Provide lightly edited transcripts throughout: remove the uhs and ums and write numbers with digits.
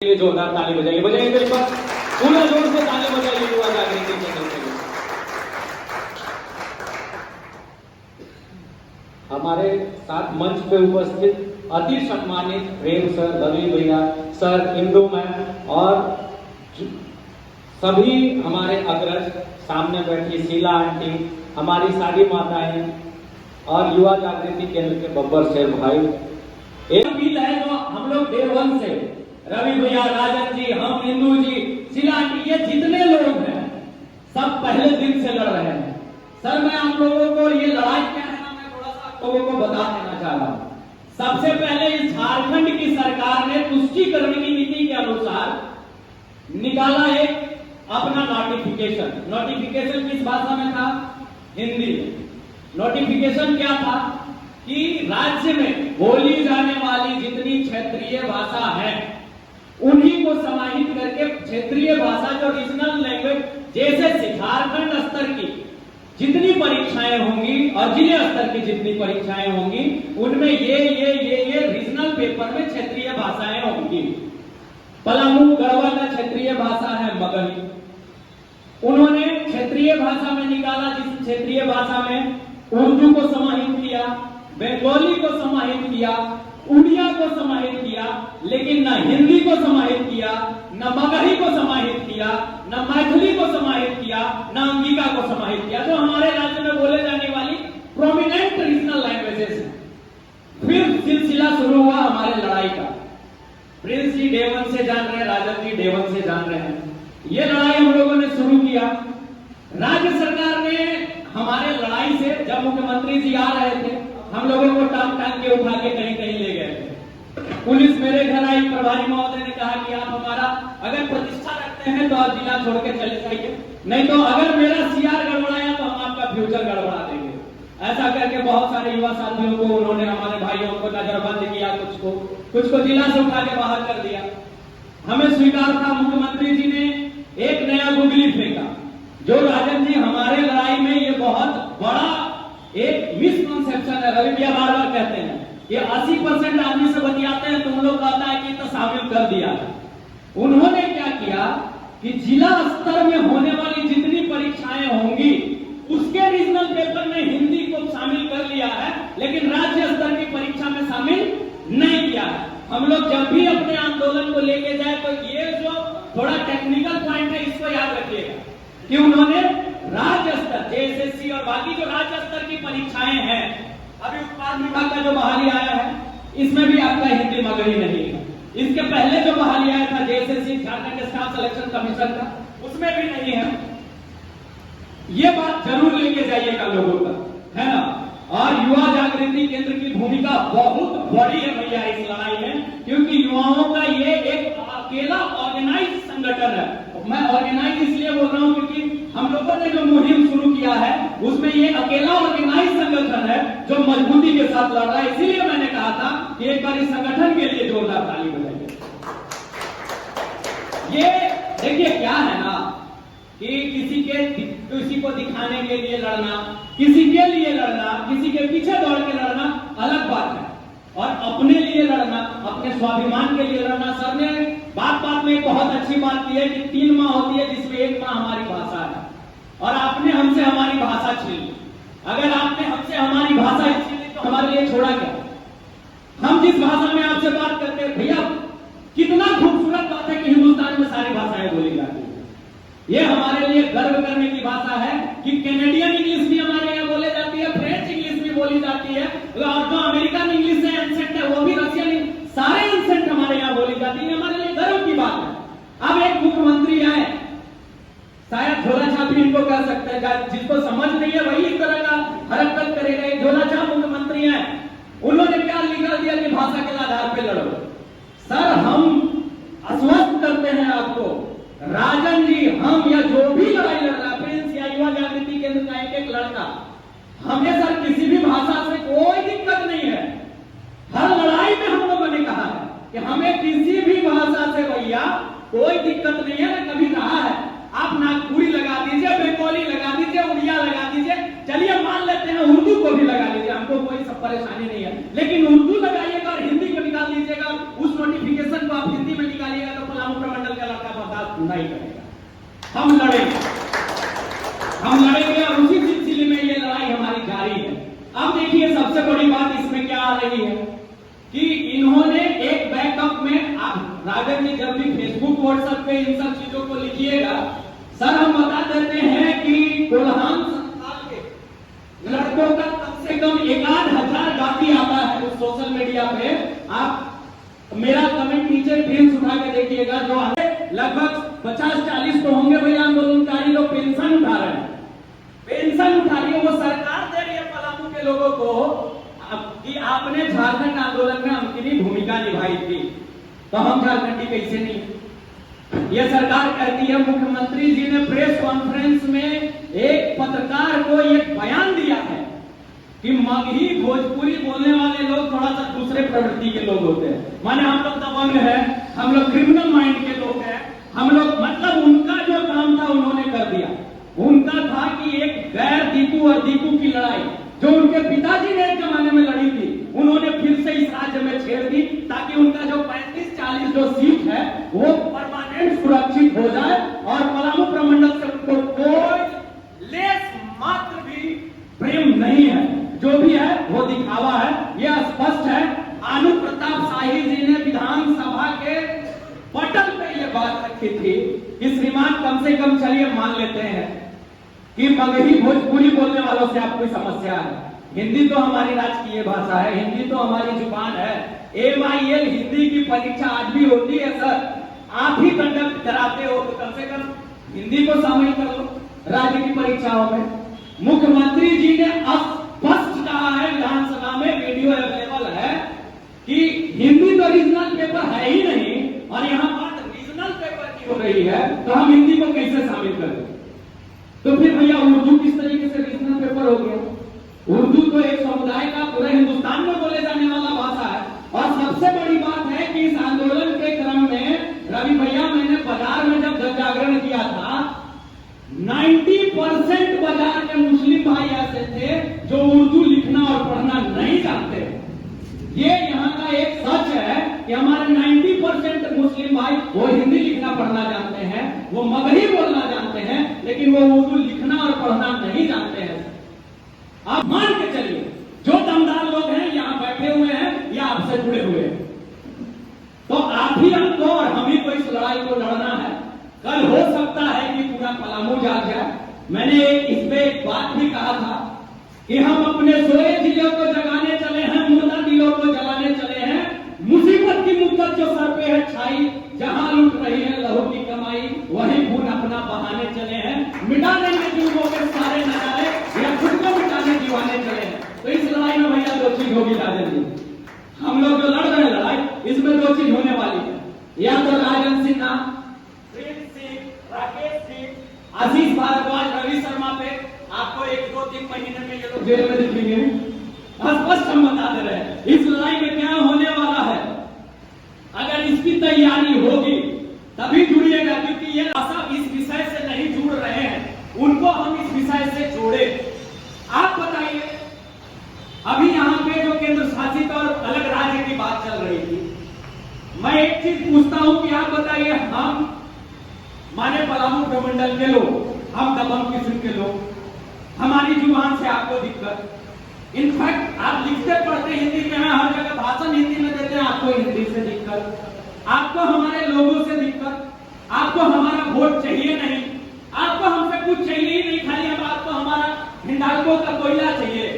लिए जोरदार ताली बजाइए, बजाइए मेरे पास पूरा जोर से ताली बजाइए युवा जागृति केंद्र के लिए। हमारे साथ मंच पे उपस्थित अति सम्मानित प्रेम सर, रवि भैया सर, इंदू मैम और सभी हमारे अग्रज, सामने बैठी शीला आंटी, हमारी सारी माताएं और युवा जागृति केंद्र के बब्बर शेर भाई। एक अपील है जो हम लोग डे वन से रवि भैया, राजन जी, हम, इंदू जी, शीला आंटी, ये जितने लोग हैं सब पहले दिन से लड़ रहे हैं। सर मैं आप लोगों को ये लड़ाई क्या है ना, मैं थोड़ा सा आप लोगों को बता देना चाह रहा हूँ। सबसे पहले इस झारखंड की सरकार ने तुष्टीकरण की नीति के अनुसार निकाला एक अपना नोटिफिकेशन। नोटिफिकेशन किस भाषा में था? हिंदी। नोटिफिकेशन क्या था कि राज्य में बोली जाने वाली जितनी क्षेत्रीय भाषा है उन्हीं को समाहित करके क्षेत्रीय भाषा जो रीजनल लैंग्वेज, जैसे झारखंड स्तर की जितनी परीक्षाएं होंगी और जिले स्तर की जितनी परीक्षाएं होंगी उनमें ये रीजनल पेपर में क्षेत्रीय भाषाएं होंगी। पलामू गढ़वा का क्षेत्रीय भाषा है मगही। उन्होंने क्षेत्रीय भाषा में निकाला, जिस क्षेत्रीय भाषा में उर्दू को समाहित किया, बंगाली को समाहित किया, उड़िया को समाहित किया, लेकिन न हिंदी को समाहित किया, न मगही को समाहित किया, न मैथिली को समाहित किया, न अंगिका को समाहित किया, जो हमारे राज्य में बोले जाने वाली प्रोमिनेंट रीजनल लैंग्वेजेस हैं। फिर सिलसिला शुरू हुआ हमारे लड़ाई का। प्रिंस जी डे वन से जान रहे हैं, राजन जी डे वन से जान रहे हैं। ये लड़ाई हम लोगों ने शुरू किया। राज्य सरकार ने हमारे लड़ाई से, जब मुख्यमंत्री जी आ रहे थे, हम लोगों को टांग टांग के उठा के कहीं कहीं ले गए थे। पुलिस मेरे घर आई, प्रभारी महोदय ने कहा कि आप हमारा अगर प्रतिष्ठा रखते हैं तो आप जिला छोड़ के चले जाइए, नहीं तो अगर मेरा सीआर गड़बड़ाया तो हम आपका फ्यूचर गड़बड़ा देंगे। ऐसा करके बहुत सारे युवा साथियों को उन्होंने, हमारे भाइयों को नजरबंद किया, कुछ को जिला से उठा के बाहर कर दिया। हमें स्वीकार था, मुख्यमंत्री जी ने एक नया गुगली फेंका, जो राजन जी हमारे लड़ाई में ये बहुत बड़ा एक मिसकंसेप्शन है। रवि भैया बार बार कहते हैं कि 80% आदमी से बतियाते हैं तो उन लोग कहता है कि तो शामिल कर दिया। उन्होंने क्या किया कि जिला स्तर में होने वाली जितनी परीक्षाएं होंगी उसके रीजनल पेपर में हिंदी को शामिल कर लिया है, लेकिन राज्य स्तर की परीक्षा में शामिल नहीं किया है। हम लोग जब भी अपने आंदोलन को लेके जाए तो ये जो थोड़ा टेक्निकल पॉइंट है इसको याद रखिएगा कि उन्होंने राज्य स्तर, जेएसएससी और बाकी जो राज्य स्तर की परीक्षाएं हैं, अभी उत्पाद विभाग का जो बहाली आया है इसमें भी आपका हिंदी मगही नहीं है। इसके पहले जो बहाली आया था JSSC, Jharkhand staff selection commission का, उसमें भी नहीं है। ये बात जरूर लेके जाइएगा लोगों तक, है ना। और युवा जागृति केंद्र की भूमिका बहुत बड़ी है भैया इस लड़ाई में, क्योंकि युवाओं का ये एक अकेला ऑर्गेनाइज संगठन है। मैं ऑर्गेनाइज इसलिए बोल रहा हूं क्योंकि हम लोगों ने जो मुहिम शुरू किया है उसमें ये अकेला ऑर्गेनाइज संगठन है जो मजबूती के साथ लड़ रहा है। इसीलिए मैंने कहा था कि एक बार इस संगठन के लिए जोरदार ताली बजाइए। ये देखिए क्या है ना कि किसी को दिखाने के लिए लड़ना, किसी के लिए लड़ना, किसी के पीछे दौड़ के लड़ना अलग बात है, और अपने लिए लड़ना, अपने स्वाभिमान के लिए लड़ना। सर ने बात में एक बहुत अच्छी बात की है कि 3 माह होती है जिसमें एक माह हमारी भाषा है, और आपने हमसे हमारी भाषा छीन ली। अगर आपने हमसे हमारी भाषा छीन ली तो हमारे लिए छोड़ा क्या? हम जिस भाषा में आपसे बात करते हैं भैया, कितना खूबसूरत बात है कि हिंदुस्तान में सारी भाषाएं बोली जाती है। ये हमारे लिए गर्व करने की भाषा है कि कैनेडियन इंग्लिश भी हमारे यहाँ बोली जाती है, फ्रेंच इंग्लिश भी बोली जाती है, और जो अमेरिकन इंग्लिश से एंसेंट है वो भी रशियन, सारे एंसेंट हमारे यहाँ बोली जाती है। हमारे लिए गर्व की बात है। अब एक मुख्यमंत्री आए, शायद झोला छापी इनको कह सकते हैं, जिसको समझ नहीं है वही इस तरह का हरकत करेगा। झोला छाप मुख्यमंत्री है, उन्होंने क्या निकाल दिया कि भाषा के आधार पर लड़ो। सर हम आश्वस्त करते हैं आपको, राजन जी, हम या जो भी लड़ाई लड़ रहा, प्रिंस या युवा जागृति केंद्र का एक लड़का, हमें सर किसी भी भाषा से कोई दिक्कत नहीं है। हर लड़ाई में हम लोगों ने कहा है कि हमें किसी भी भाषा से भैया कोई दिक्कत नहीं है। ना कभी कहा है आप नागपुरी लगा दीजिए, बंगाली लगा दीजिए, उड़िया लगा दीजिए, चलिए मान लेते हैं उर्दू को भी लगा लीजिए, हमको कोई सब परेशानी नहीं है, लेकिन उर्दू लगाइएगा और हिंदी को निकाल दीजिएगा, उस नोटिफिकेशन को आप हिंदी में निकालिएगा तो नहीं करेगा। हम लड़ेंगे और उसी सिलसिले में ये लड़ाई हमारी जारी है। अब देखिए सबसे बड़ी बात इसमें क्या आ रही है कि इन्होंने एक बैकअप में, आप राजन जी जब भी फेसबुक व्हाट्सएप पे इन सब चीजों को लिखिएगा, सर हम बता देते हैं कि कोल्हान संस्थान के लड़कों का कम से कम 1,000 गाती आता है उस सोशल मीडिया पे। आप मेरा कमेंट नीचे प्रिंट उठा के देखिएगा, जो लगभग 50-40 तो होंगे भैया आंदोलनकारी लोग पेंशन उठा रहे हैं, पेंशन उठा रही है। वो सरकार दे रही है पलामू के लोगों को कि आपने झारखंड आंदोलन में हमकी भूमिका निभाई थी, तो हम झारखंडी कैसे नहीं। यह सरकार कहती है, मुख्यमंत्री जी ने प्रेस कॉन्फ्रेंस में एक पत्रकार को एक बयान दिया है कि मगही भोजपुरी बोलने वाले लोग थोड़ा सा दूसरे प्रवृत्ति के लोग होते हैं, माने हम लोग दबंग हैं, हम लोग क्रिमिनल माइंड के लोग हैं, हम लोग, मतलब उनका जो काम था उन्होंने कर दिया। उनका था कि एक गैर दीपू और दीपू की लड़ाई जो उनके पिताजी ने एक जमाने में लड़ी थी, उन्होंने फिर से इस राज्य में छेड़ दी ताकि उनका जो 35-40 जो सीट है वो परमानेंट सुरक्षित हो जाए और पलामू प्रमंडल से उनको कोई लेस मात्र भी प्रेम नहीं है। जो भी है वो दिखावा है, यह स्पष्ट है। भानु प्रताप शाही जी ने विधानसभा के पटल पे ये बात रखी थी कि श्रीमान कम से कम चलिए मान लेते हैं कि मगही भोजपुरी बोलने वालों से आपको समस्या है, हिंदी तो हमारी राजकीय भाषा है, हिंदी तो हमारी जुबान है, MIL हिंदी की परीक्षा आज भी होती है सर, आप ही कंडक्ट कराते हो, तो कम से कम हिंदी को शामिल कर लो राज्य की परीक्षाओं में। मुख्यमंत्री जी ने स्पष्ट कहा है, विधानसभा में वीडियो अवेलेबल है कि हिंदी तो रीजनल पेपर है ही नहीं, और यहाँ बात रीजनल पेपर की हो रही है, तो हम हिंदी को कैसे शामिल करें। तो फिर भैया उर्दू किस तरीके से रीजनल पेपर हो गया। उर्दू तो एक समुदाय का पूरे हिंदुस्तान में बोले जाने वाला भाषा है। और सबसे बड़ी बात है कि इस आंदोलन के क्रम में रवि भैया, मैंने बाजार में जब जन जागरण किया था, 90% बाजार के मुस्लिम भाई ऐसे थे जो उर्दू लिखना और पढ़ना नहीं जानते। ये यहाँ का एक सच है कि हमारे 90% मुस्लिम भाई वो हिंदी लिखना पढ़ना जानते हैं, वो मगही बोलना जानते हैं, लेकिन वो उर्दू लिखना और पढ़ना नहीं जानते हैं। आप मान के चलिए जो दमदार लोग हैं यहाँ बैठे हुए हैं या आपसे जुड़े हुए हैं, तो आप ही हमको और हम ही को इस लड़ाई को लड़ना है। कल हो सकता है कि पूरा पलामू जाग जाए। मैंने इस पे एक बात भी कहा था कि हम अपने सोए दिलों को जगाने चले हैं, मुर्दा दिलों को जलाने चले हैं। मुसीबत की मुद्दत जो सर पे है छाई, जहां लूट रही है लहू की कमाई, वहीं खून अपना बहाने चले हैं। मिटा देंगे जुल्मों के सारे नजारे, या खुद को मिटाने दीवाने चले हैं। तो इस लड़ाई में भैया दो चीज होगी राजन जी, हम लोग जो लड़ रहे हैं लड़ाई, इसमें दो चीज होने वाली है। या तो राजन सिन्हा, प्रिंस सिंह, राकेश सिंह, आशीष भारद्वाज, रवि शर्मा पे आपको 1-2-3 महीने में ये लोग जेल में दिखेंगे। स्पष्ट हम बता दे रहे हैं इस लड़ाई में क्या होने वाला है। अगर इसकी तैयारी होगी तभी जुड़िएगा, क्योंकि ये सब इस विषय से नहीं जुड़ रहे हैं, उनको हम इस विषय से जोड़े। आप बताइए, अभी यहाँ पे जो केंद्र शासित और अलग राज्य की बात चल रही थी, मैं एक चीज पूछता हूं कि आप बताइए, हम माने पलामू प्रमंडल के लोग, हम दबंग किस्म के लोग, हमारी जुबान से आपको दिक्कत, इनफैक्ट आप लिखते पढ़ते हिंदी में हैं, हर जगह भाषण हिंदी में देते हैं, आपको हिंदी से दिक्कत, आपको हमारे लोगों से दिक्कत, आपको हमारा वोट चाहिए नहीं, आपको हमसे कुछ चाहिए ही नहीं, खाली हम आपको हमारा हिंडाल्को का कोयला चाहिए,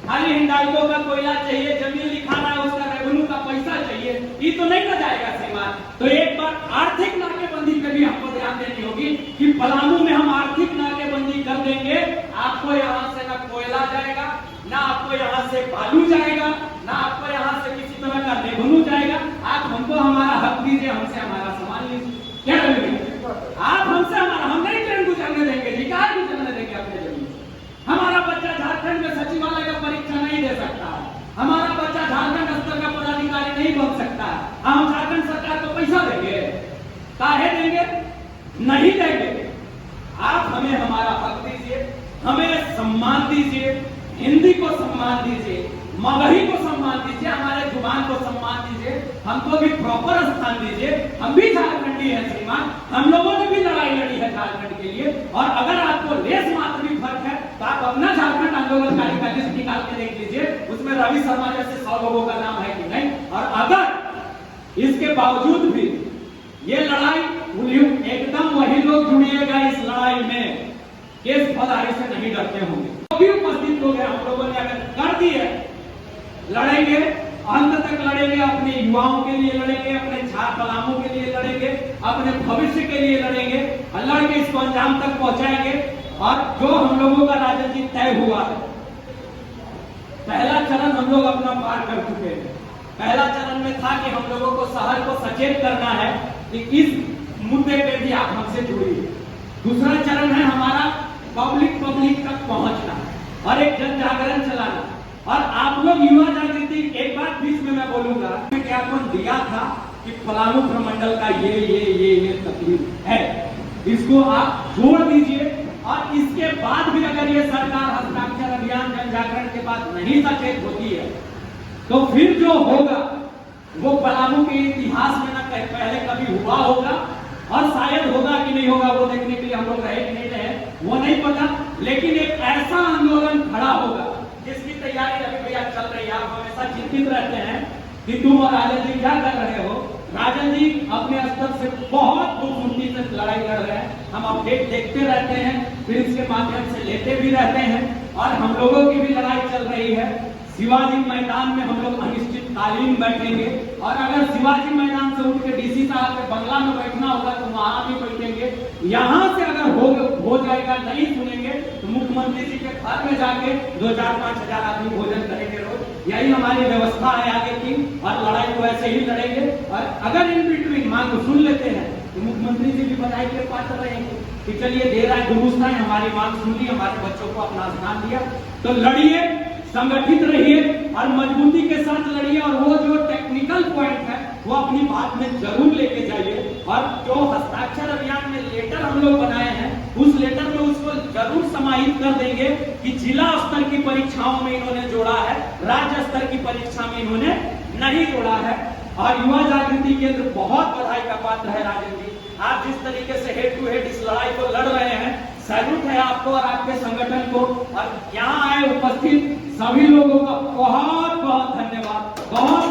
खाली हिंडाल्को का कोयला चाहिए, जमीन लिखाना है उसका रेवेन्यू का पैसा चाहिए, ये तो नहीं ना जाएगा श्रीमान। तो एक बार आर्थिक नाकेबंदी पे भी हमको ध्यान देनी होगी कि पलामू में हम आर्थिक नाकेबंदी कर देंगे, आपको यहाँ से ना कोयला जाएगा, ना आपको यहाँ से बालू जाएगा, ना आपको यहाँ से किसी तरह का रेवेन्यू जाएगा। आप हमको हमारा हक दीजिए, हमसे हमारा सामान लीजिए, क्या करेंगे आप हमसे हमारा, हम नहीं ट्रेन गुजरने देंगे, निकाल गुजरने देंगे अपने जमीन से। हमारा बच्चा झारखंड में सचिवालय का परीक्षा नहीं दे सकता है, हमारा बच्चा झारखंड स्तर का पदाधिकारी नहीं बन सकता है। हम झारखंड सरकार को पैसा देंगे, काहे देंगे, नहीं देंगे। आप हमें हमारा हक दीजिए, हमें सम्मान दीजिए, हिंदी को सम्मान दीजिए, मगही को सम्मान दीजिए, हमारे जुबान को सम्मान दीजिए, हमको भी प्रॉपर स्थान दीजिए, हम भी झारखंडी भी है श्रीमान, हम लोगों ने भी लड़ाई लड़ी है झारखंड के लिए। और अगर आपको लेस मात्र भी फर्क है तो आप अपना झारखंड आंदोलनकारी का लिस्ट निकाल के देख लीजिए, उसमें रवि शर्मा जैसे 100 लोगों का नाम है कि नहीं। और अगर इसके बावजूद भी ये लड़ाई एकदम वही लोग जुड़िएगा इस लड़ाई में, केस फौजदारी से नहीं डरते होंगे। तो भी उपस्थित लोग हैं, हम लोगों ने अगर कर दी है, लड़ेंगे, अंत तक लड़ेंगे, अपने युवाओं के लिए लड़ेंगे, अपने पलामू के लिए लड़ेंगे, अपने भविष्य के लिए लड़ेंगे, और लड़ के इसको अंजाम तक पहुंचाएंगे। और जो हम लोगों का राजनीति तय हुआ है, पहला चरण हम लोग अपना पार कर चुके हैं। पहला चरण में था कि हम लोगों को शहर को सचेत करना है कि इस मुद्दे पे भी आप हमसे जुड़िए। दूसरा चरण है हमारा पब्लिक तक पहुंचना और एक जन जागरण चलाना। और आप लोग युवा जागृति, एक बात बीच में मैं बोलूंगा, ज्ञापन दिया था कि पलामू प्रमंडल का ये तकलीफ है, इसको आप जोड़ दीजिए। और इसके बाद भी अगर ये सरकार हस्ताक्षर अभियान जन जागरण के बाद नहीं सचेत होती है तो फिर जो होगा वो पलामू के इतिहास में ना पहले कभी हुआ होगा, और शायद होगा कि नहीं होगा वो देखने के लिए हम लोग रहे कि नहीं रहे वो नहीं पता। लेकिन एक ऐसा आंदोलन खड़ा होगा जिसकी तैयारी अभी भैया चल रही है। आप हमेशा चिंतित रहते हैं कि तुम और राजन जी क्या कर रहे हो। राजन जी अपने स्तर से बहुत खूबसूरती से लड़ाई लड़ रहे हैं, हम अपडेट देखते रहते हैं, फिर इसके माध्यम से लेते भी रहते हैं। और हम लोगों की भी लड़ाई चल रही है। शिवाजी मैदान में हम लोग अनिश्चितकालीन बैठेंगे, और अगर शिवाजी मैदान से उठ के डीसी साहब के बंगला में बैठना होगा तो वहां भी बैठेंगे। यहां से अगर हो जाएगा, नहीं सुनेंगे तो मुख्यमंत्री जी के घर में जाके 2,000-5 हजार आदमी भोजन करेंगे रोज। यही हमारी व्यवस्था है आगे की, और लड़ाई को ऐसे ही लड़ेंगे। और अगर इन बिटवीन मांग को सुन लेते हैं तो मुख्यमंत्री जी भी बधाई के पात्र रहेंगे कि चलिए देर आए दुरुस्त है, हमारी मांग सुन ली, हमारे बच्चों को अपना स्थान दिया। तो लड़िए, संगठित रहिए और मजबूती के साथ लड़िए। और वो जो टेक्निकल पॉइंट है वो अपनी बात में जरूर लेके जाइए। और जो हस्ताक्षर अभियान में लेटर हम लोग बनाए हैं उस लेटर में उसको जरूर समाहित कर देंगे कि जिला स्तर की परीक्षाओं में इन्होंने जोड़ा है, राज्य स्तर की परीक्षा में इन्होंने नहीं जोड़ा है। और युवा जागृति केंद्र बहुत बधाई का पात्र है राजन जी, आप जिस तरीके से हेड टू हेड इस लड़ाई को लड़ रहे हैं, सैल्यूट है आपको और आपके संगठन को। और यहाँ आए उपस्थित सभी लोगों का बहुत बहुत धन्यवाद। बहुत